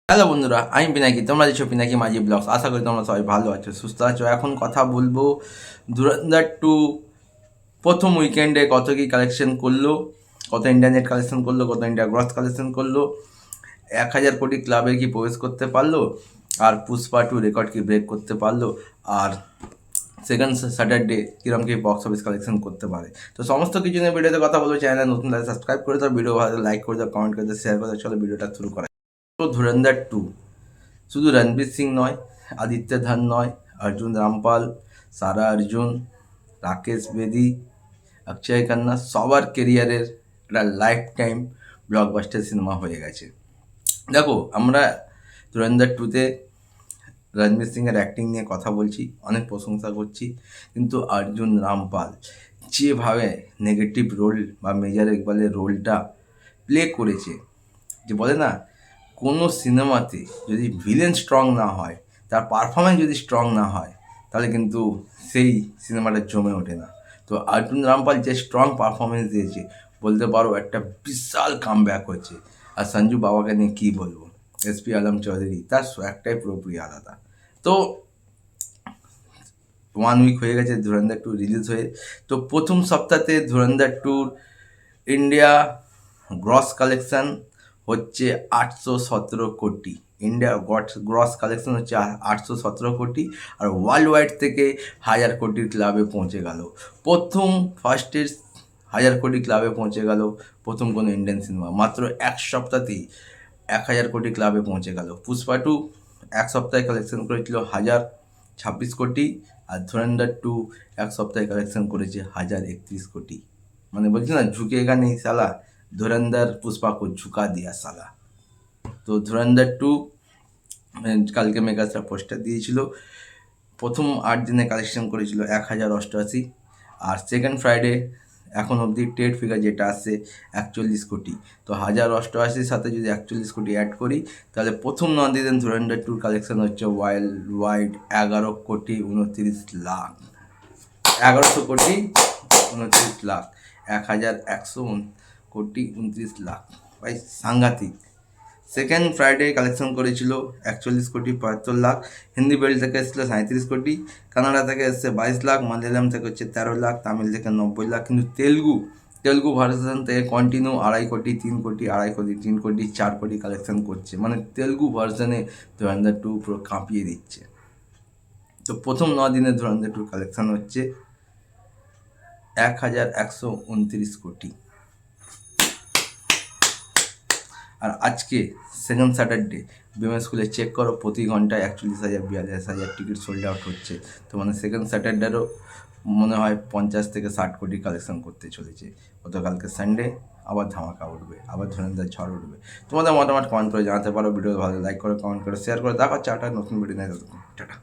Hello বন্ধুরা, আমি পিনাকি। তোমরা দেখছো পিনাকি মাঝি ব্লগস। আশা করি তোমরা সবাই ভালো আছো, সুস্থ আছো। এখন কথা বলবো ধুরন্ধর টু প্রথম উইকেন্ডে কত কি কালেকশন করলো, কত ইন্টারনেট কালেকশন করলো, কত ইন্ডিয়া গ্রস কালেকশন করলো, 1,000 কোটি ক্লাবে কি প্রবেশ করতে পারলো, আর পুষ্পা টু রেকর্ড কি ব্রেক করতে পারলো, আর সেকেন্ড স্যাটারডে কিরম কি বক্স অফিস কালেকশন করতে পারে। তো সমস্ত কিছু নিয়ে ভিডিওতে কথা বলবো। চ্যানেল নতুন তাহলে সাবস্ক্রাইব করে দাও, ভিডিও ভালো লাইক করে দাও, কমেন্ট করে দাও, শেয়ার করে দাও। চলো ভিডিওটা শুরু করা। তো ধুরন্ধর টু শুধু রণবীর সিং নয়, আদিত্য ধর নয়, অর্জুন রামপাল, সারা অর্জুন, রাকেশ বেদি, অক্ষয় খান্না সবার কেরিয়ারের একটা লাইফ টাইম ব্লকবাস্টার সিনেমা হয়ে গেছে। দেখো, আমরা ধুরন্ধর টুতে রণবীর সিংয়ের অ্যাক্টিং নিয়ে কথা বলছি, অনেক প্রশংসা করছি, কিন্তু অর্জুন রামপাল যেভাবে নেগেটিভ রোল বা মেজর ইকবালের রোলটা প্লে করেছে, যে বলে না, কোনো সিনেমাতে যদি ভিলেন স্ট্রং না হয়, তার পারফরমেন্স যদি স্ট্রং না হয়, তাহলে কিন্তু সেই সিনেমাটা জমে ওঠে না। তো অর্জুন রামপাল যে স্ট্রং পারফরমেন্স দিয়েছে, বলতে পারো একটা বিশাল কামব্যাক হচ্ছে। আর সঞ্জু বাবাকে নিয়ে কী বলবো, এসপি আলম চৌধুরী, তার একটাই পুরোপুরি আলাদা। তো 1 উইক হয়ে গেছে ধুরন্ধর টু রিলিজ হয়ে। তো প্রথম সপ্তাহে ধুরন্ধর টুর ইন্ডিয়া গ্রস কালেকশন হচ্ছে 817 কোটি। ইন্ডিয়া গ্রস কালেকশন হচ্ছে 817 কোটি, আর ওয়ার্ল্ড ওয়াইড থেকে 1,000 কোটির ক্লাবে পৌঁছে গেল। প্রথম ফার্স্টের 1,000 কোটি ক্লাবে পৌঁছে গেল প্রথম কোনো ইন্ডিয়ান সিনেমা, মাত্র এক সপ্তাহতেই 1,000 কোটি ক্লাবে পৌঁছে গেল। পুষ্পা টু এক সপ্তাহে কালেকশন করেছিল 1,026 কোটি, আর ধুরন্ধর টু এক সপ্তাহে কালেকশন করেছে 1,031 কোটি। মানে বলছি না, ঝুঁকেগা নেই সালা, ধুরন্ধর পুষ্পা কো ঝুঁকা দিয়া সালা। তো ধুরন্ধর টু কালকে মেগাস্টার পোস্টার দিয়েছিল, প্রথম 8 দিনে কালেকশন করেছিল 1,088, আর সেকেন্ড ফ্রাইডে এখন অবধি টেট ফিগার যেটা আসছে 41 কোটি। তো 1,088-র সাথে যদি 41 কোটি অ্যাড করি, তাহলে প্রথম 9 দিন ধুরন্ধর টুর কালেকশন হচ্ছে ওয়ার্ল্ড ওয়াইড 11,29,00,000। 11,29,00,000, 1,100,29,00,000, ভাই সাংঘাতিক। সেকেন্ড ফ্রাইডে কালেকশন করেছিল 41,75,00,000। হিন্দি বেল্ট থেকে এসেছিল 37 কোটি, কানাডা থেকে এসছে 22 লাখ, মালয়ালম থেকে হচ্ছে 13 লাখ, তামিল থেকে 90 লাখ। কিন্তু তেলুগু ভার্সন থেকে কন্টিনিউ 2.5 কোটি, 3 কোটি, 2.5 কোটি, 3 কোটি, 4 কোটি কালেকশন করছে। মানে তেলুগু ভার্সনে ধুরন্ধর টু পুরো কাঁপিয়ে দিচ্ছে। তো প্রথম 9 দিনে ধুরন্ধর টুর কালেকশন হচ্ছে 1,129 কোটি। আর আজকে সেকেন্ড স্যাটারডে বিএম স্কুলে চেক করো, প্রতি ঘন্টায় 41,000 42,000 টিকিট সোল্ড আউট হচ্ছে। তো মানে সেকেন্ড স্যাটারডেরও মনে হয় 50 থেকে 60 কোটি কালেকশন করতে চলেছে। গতকালকে সানডে আবার ধামাকা উঠবে, আবার ধুরন্ধর ঝড় উঠবে। তোমাদের মতামত কমেন্ট করে জানাতে পারো। ভিডিও ভালো লাইক করে, কমেন্ট করে, শেয়ার করে। দেখা হচ্ছে একটা নতুন ভিডিও নিয়ে। টাটা।